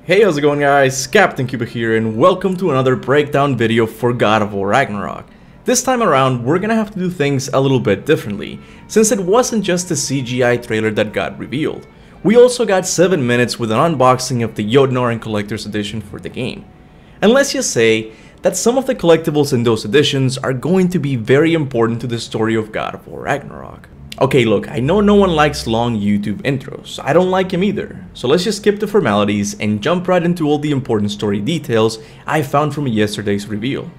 Hey, how's it going guys? Captain Cuba here and welcome to another breakdown video for God of War Ragnarok. This time around, we're gonna have to do things a little bit differently, since it wasn't just the CGI trailer that got revealed. We also got 7 minutes with an unboxing of the Jotnar Collector's Edition for the game. And let's just say that some of the collectibles in those editions are going to be very important to the story of God of War Ragnarok. Okay, look, I know no one likes long YouTube intros, I don't like him either, so let's just skip the formalities and jump right into all the important story details I found from yesterday's reveal.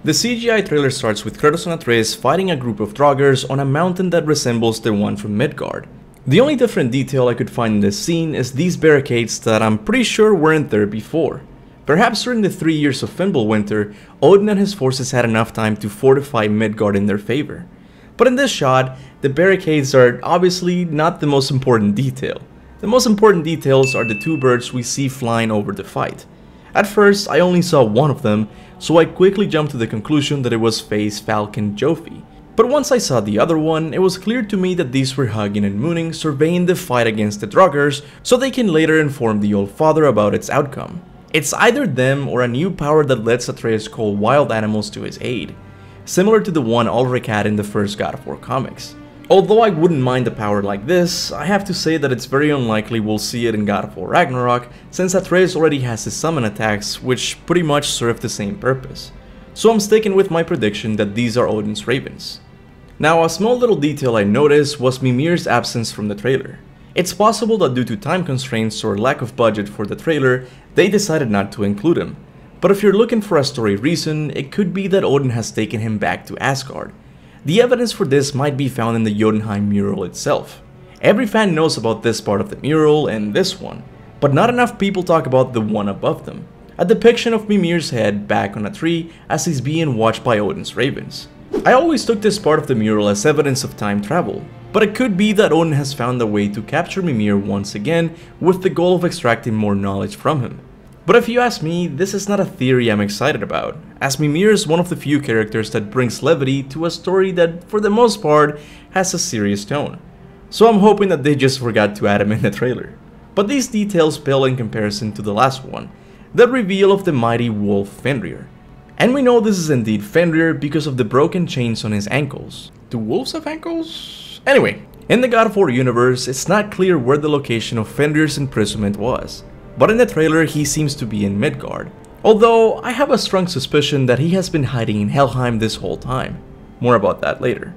The CGI trailer starts with Kratos and Atreus fighting a group of Draugrs on a mountain that resembles the one from Midgard. The only different detail I could find in this scene is these barricades that I'm pretty sure weren't there before. Perhaps during the 3 years of Fimbulwinter, Odin and his forces had enough time to fortify Midgard in their favor. But in this shot, the barricades are obviously not the most important detail. The most important details are the two birds we see flying over the fight. At first, I only saw one of them, so I quickly jumped to the conclusion that it was Faye's falcon Jofi. But once I saw the other one, it was clear to me that these were Hugin and Mooning surveying the fight against the Draugrs so they can later inform the Old Father about its outcome. It's either them or a new power that lets Atreus call wild animals to his aid, similar to the one Ulrich had in the first God of War comics. Although I wouldn't mind a power like this, I have to say that it's very unlikely we'll see it in God of War Ragnarok, since Atreus already has his summon attacks, which pretty much serve the same purpose. So I'm sticking with my prediction that these are Odin's ravens. Now, a small little detail I noticed was Mimir's absence from the trailer. It's possible that due to time constraints or lack of budget for the trailer, they decided not to include him. But if you're looking for a story reason, it could be that Odin has taken him back to Asgard. The evidence for this might be found in the Jotunheim mural itself. Every fan knows about this part of the mural and this one, but not enough people talk about the one above them, a depiction of Mimir's head back on a tree as he's being watched by Odin's ravens. I always took this part of the mural as evidence of time travel, but it could be that Odin has found a way to capture Mimir once again with the goal of extracting more knowledge from him. But if you ask me, this is not a theory I'm excited about, as Mimir is one of the few characters that brings levity to a story that, for the most part, has a serious tone. So I'm hoping that they just forgot to add him in the trailer. But these details pale in comparison to the last one, the reveal of the mighty wolf Fenrir. And we know this is indeed Fenrir because of the broken chains on his ankles. Do wolves have ankles? Anyway, in the God of War universe, it's not clear where the location of Fenrir's imprisonment was. But in the trailer, he seems to be in Midgard, although I have a strong suspicion that he has been hiding in Helheim this whole time. More about that later.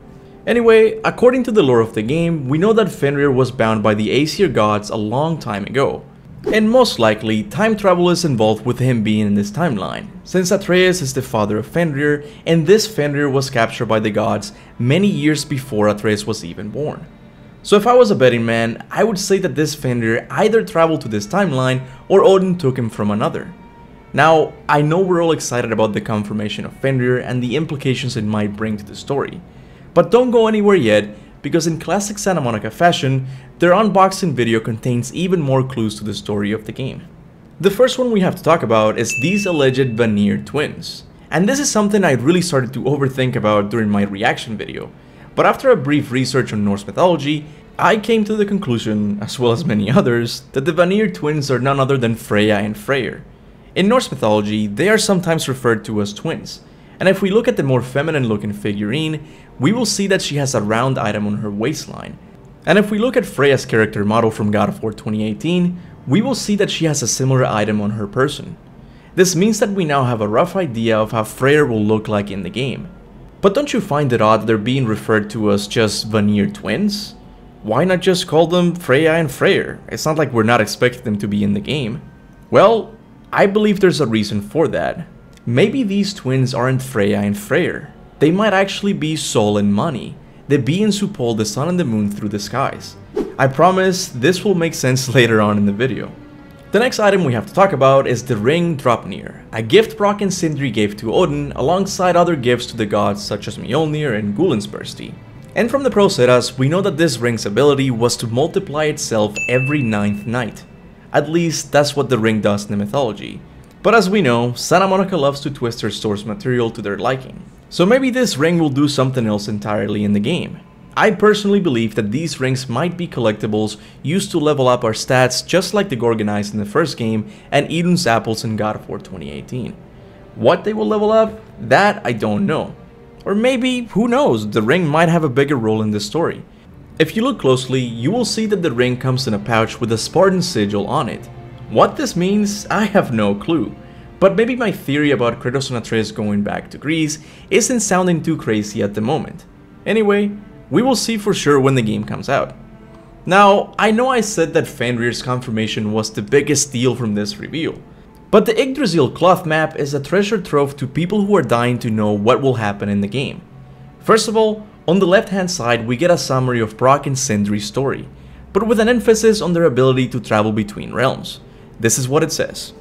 Anyway, according to the lore of the game, we know that Fenrir was bound by the Aesir gods a long time ago. And most likely, time travel is involved with him being in this timeline, since Atreus is the father of Fenrir, and this Fenrir was captured by the gods many years before Atreus was even born. So if I was a betting man, I would say that this Fenrir either traveled to this timeline or Odin took him from another. Now, I know we're all excited about the confirmation of Fenrir and the implications it might bring to the story, but don't go anywhere yet, because in classic Santa Monica fashion, their unboxing video contains even more clues to the story of the game. The first one we have to talk about is these alleged Vanir twins, and this is something I really started to overthink about during my reaction video. But after a brief research on Norse mythology, I came to the conclusion, as well as many others, that the Vanir twins are none other than Freya and Freyr. In Norse mythology, they are sometimes referred to as twins, and if we look at the more feminine looking figurine, we will see that she has a round item on her waistline. And if we look at Freya's character model from God of War 2018, we will see that she has a similar item on her person. This means that we now have a rough idea of how Freyr will look like in the game. But don't you find it odd they're being referred to as just Vanir twins? Why not just call them Freya and Freyr? It's not like we're not expecting them to be in the game. Well, I believe there's a reason for that. Maybe these twins aren't Freya and Freyr. They might actually be Sol and Mani, the beings who pull the sun and the moon through the skies. I promise this will make sense later on in the video. The next item we have to talk about is the ring Draupnir, a gift Brok and Sindri gave to Odin alongside other gifts to the gods such as Mjolnir and Gullensbursti. And from the Procedas, we know that this ring's ability was to multiply itself every 9th night. At least that's what the ring does in the mythology. But as we know, Santa Monica loves to twist their source material to their liking. So maybe this ring will do something else entirely in the game. I personally believe that these rings might be collectibles used to level up our stats just like the Gorgonized in the first game and Eden's Apples in God of War 2018. What they will level up, that I don't know. Or maybe, who knows, the ring might have a bigger role in this story. If you look closely, you will see that the ring comes in a pouch with a Spartan sigil on it. What this means, I have no clue. But maybe my theory about Kratos and Atreus going back to Greece isn't sounding too crazy at the moment. Anyway, we will see for sure when the game comes out. Now, I know I said that Fenrir's confirmation was the biggest deal from this reveal, but the Yggdrasil cloth map is a treasure trove to people who are dying to know what will happen in the game. First of all, on the left hand side we get a summary of Brok and Sindri's story, but with an emphasis on their ability to travel between realms. This is what it says.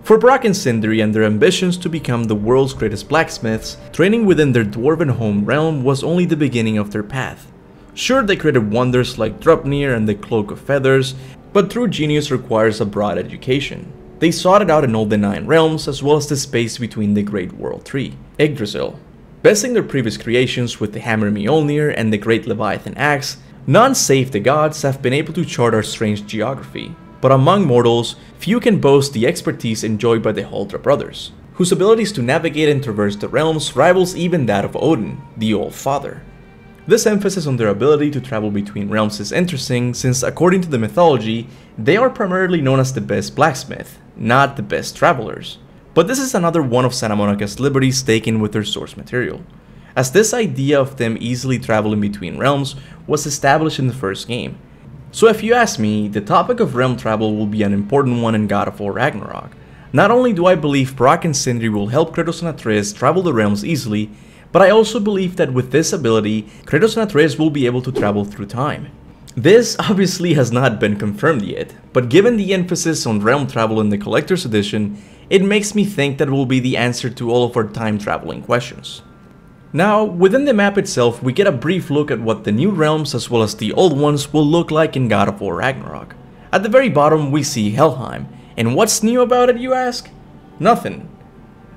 For Brok and Sindri and their ambitions to become the world's greatest blacksmiths, training within their dwarven home realm was only the beginning of their path. Sure, they created wonders like Draupnir and the Cloak of Feathers, but true genius requires a broad education. They sought it out in all the 9 realms as well as the space between the Great World Tree, Yggdrasil. Besting their previous creations with the Hammer Mjolnir and the Great Leviathan Axe, none save the gods have been able to chart our strange geography. But among mortals, few can boast the expertise enjoyed by the Huldra brothers, whose abilities to navigate and traverse the realms rivals even that of Odin, the All-Father. This emphasis on their ability to travel between realms is interesting since, according to the mythology, they are primarily known as the best blacksmith, not the best travelers. But this is another one of Santa Monica's liberties taken with their source material, as this idea of them easily traveling between realms was established in the first game. So if you ask me, the topic of realm travel will be an important one in God of War Ragnarok. Not only do I believe Brok and Sindri will help Kratos and Atreus travel the realms easily, but I also believe that with this ability, Kratos and Atreus will be able to travel through time. This obviously has not been confirmed yet, but given the emphasis on realm travel in the Collector's Edition, it makes me think that will be the answer to all of our time traveling questions. Now, within the map itself, we get a brief look at what the new realms as well as the old ones will look like in God of War Ragnarok. At the very bottom we see Helheim, and what's new about it, you ask? Nothing.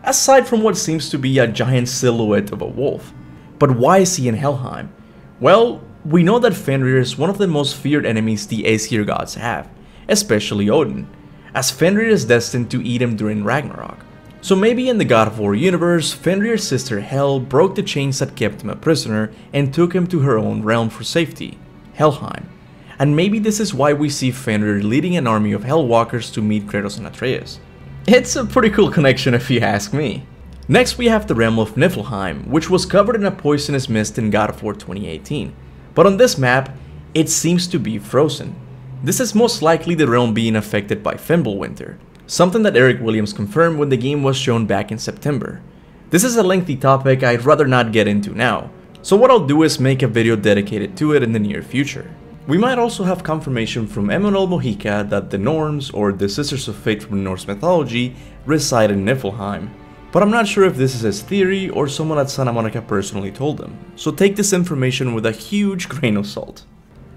Aside from what seems to be a giant silhouette of a wolf. But why is he in Helheim? Well, we know that Fenrir is one of the most feared enemies the Aesir gods have, especially Odin, as Fenrir is destined to eat him during Ragnarok. So maybe in the God of War universe, Fenrir's sister Hel broke the chains that kept him a prisoner and took him to her own realm for safety, Helheim. And maybe this is why we see Fenrir leading an army of Hellwalkers to meet Kratos and Atreus. It's a pretty cool connection if you ask me. Next we have the realm of Niflheim, which was covered in a poisonous mist in God of War 2018. But on this map, it seems to be frozen. This is most likely the realm being affected by Fimbulwinter, something that Eric Williams confirmed when the game was shown back in September. This is a lengthy topic I'd rather not get into now, so what I'll do is make a video dedicated to it in the near future. We might also have confirmation from Emanuel Mojica that the Norns, or the Sisters of Fate from Norse mythology, reside in Niflheim. But I'm not sure if this is his theory or someone at Santa Monica personally told him, so take this information with a huge grain of salt.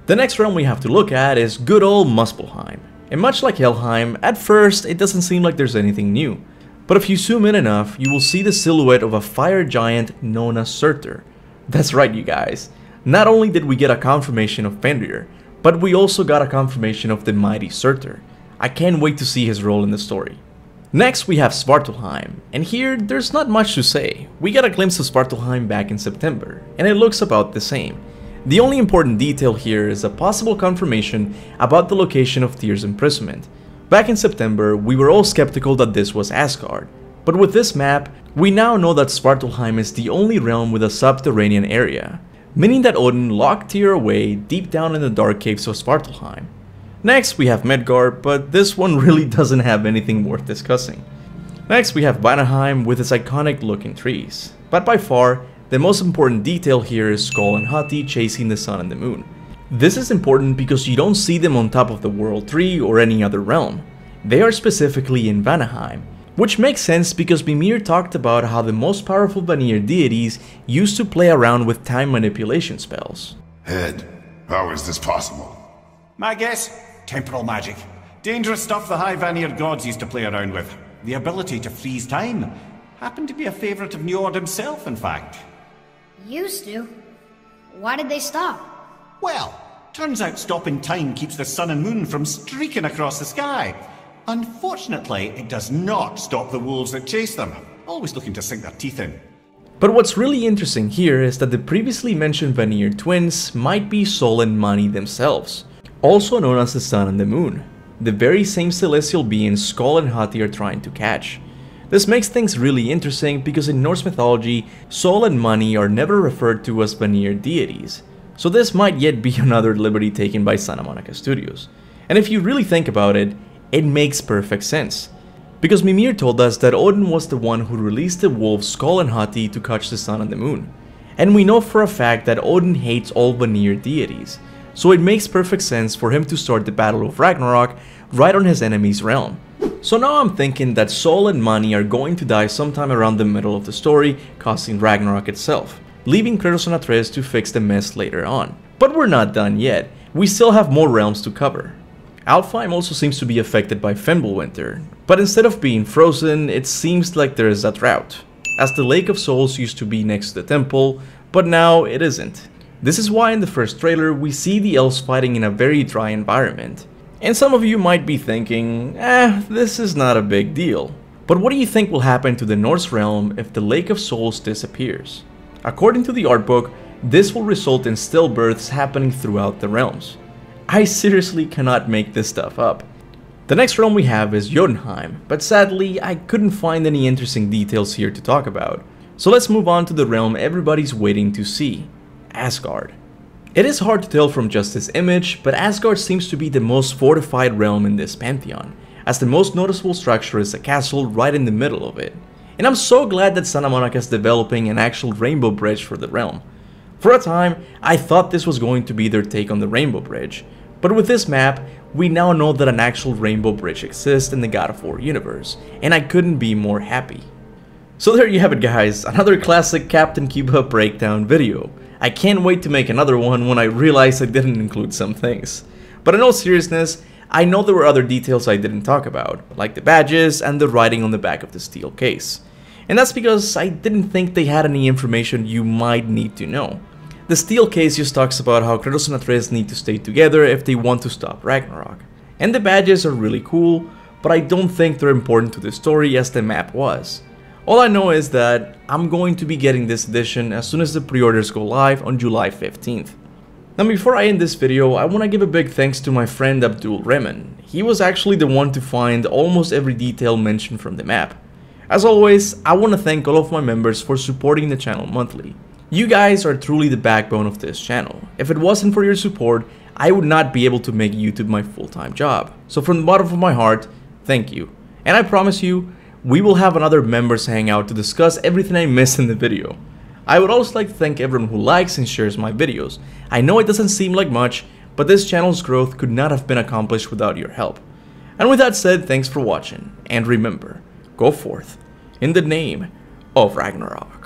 The next realm we have to look at is good old Muspelheim. And much like Helheim, at first it doesn't seem like there's anything new. But if you zoom in enough, you will see the silhouette of a fire giant known as Surtur. That's right, you guys. Not only did we get a confirmation of Fenrir, but we also got a confirmation of the mighty Surtur. I can't wait to see his role in the story. Next we have Svartalfheim, and here there's not much to say. We got a glimpse of Svartalfheim back in September, and it looks about the same. The only important detail here is a possible confirmation about the location of Tyr's imprisonment. Back in September, we were all skeptical that this was Asgard, but with this map, we now know that Svartalfheim is the only realm with a subterranean area, meaning that Odin locked Tyr away deep down in the dark caves of Svartalfheim. Next we have Midgard, but this one really doesn't have anything worth discussing. Next we have Vanaheim with its iconic looking trees, but by far, the most important detail here is Skoll and Hati chasing the sun and the moon. This is important because you don't see them on top of the World Tree or any other realm. They are specifically in Vanaheim, which makes sense because Mimir talked about how the most powerful Vanir deities used to play around with time manipulation spells. Head, how is this possible? My guess? Temporal magic. Dangerous stuff the High Vanir gods used to play around with. The ability to freeze time. Happened to be a favourite of Njord himself, in fact. Used to? Why did they stop? Well, turns out stopping time keeps the sun and moon from streaking across the sky. Unfortunately, it does not stop the wolves that chase them, always looking to sink their teeth in. But what's really interesting here is that the previously mentioned Vanir twins might be Sol and Mani themselves, also known as the Sun and the Moon, the very same celestial beings Skoll and Hati are trying to catch. This makes things really interesting because in Norse mythology, Sol and Mani are never referred to as Vanir deities, so this might yet be another liberty taken by Santa Monica Studios. And if you really think about it, it makes perfect sense. Because Mimir told us that Odin was the one who released the wolves Skoll and Hati to catch the sun and the moon. And we know for a fact that Odin hates all Vanir deities, so it makes perfect sense for him to start the Battle of Ragnarok right on his enemy's realm. So now I'm thinking that Sol and Mani are going to die sometime around the middle of the story, causing Ragnarok itself, leaving Kratos and Atreus to fix the mess later on. But we're not done yet, we still have more realms to cover. Alfheim also seems to be affected by Fimbulwinter, but instead of being frozen, it seems like there is a drought, as the Lake of Souls used to be next to the temple, but now it isn't. This is why in the first trailer we see the elves fighting in a very dry environment. And some of you might be thinking, this is not a big deal. But what do you think will happen to the Norse realm if the Lake of Souls disappears? According to the art book, this will result in stillbirths happening throughout the realms. I seriously cannot make this stuff up. The next realm we have is Jotunheim, but sadly I couldn't find any interesting details here to talk about. So let's move on to the realm everybody's waiting to see, Asgard. It is hard to tell from just this image, but Asgard seems to be the most fortified realm in this pantheon, as the most noticeable structure is a castle right in the middle of it. And I'm so glad that Santa Monica is developing an actual rainbow bridge for the realm. For a time, I thought this was going to be their take on the Rainbow Bridge, but with this map, we now know that an actual Rainbow Bridge exists in the God of War universe, and I couldn't be more happy. So there you have it guys, another classic Captain Cuba breakdown video. I can't wait to make another one when I realize I didn't include some things. But in all seriousness, I know there were other details I didn't talk about, like the badges and the writing on the back of the steel case. And that's because I didn't think they had any information you might need to know. The steel case just talks about how Kratos and Atreus need to stay together if they want to stop Ragnarok. And the badges are really cool, but I don't think they're important to the story as the map was. All I know is that I'm going to be getting this edition as soon as the pre-orders go live on July 15th. Now before I end this video, I want to give a big thanks to my friend Abdul Rehman. He was actually the one to find almost every detail mentioned from the map. As always, I want to thank all of my members for supporting the channel monthly. You guys are truly the backbone of this channel. If it wasn't for your support, I would not be able to make YouTube my full-time job. So from the bottom of my heart, thank you. And I promise you, we will have another members hangout to discuss everything I missed in the video. I would also like to thank everyone who likes and shares my videos. I know it doesn't seem like much, but this channel's growth could not have been accomplished without your help. And with that said, thanks for watching, and remember, go forth in the name of Ragnarok.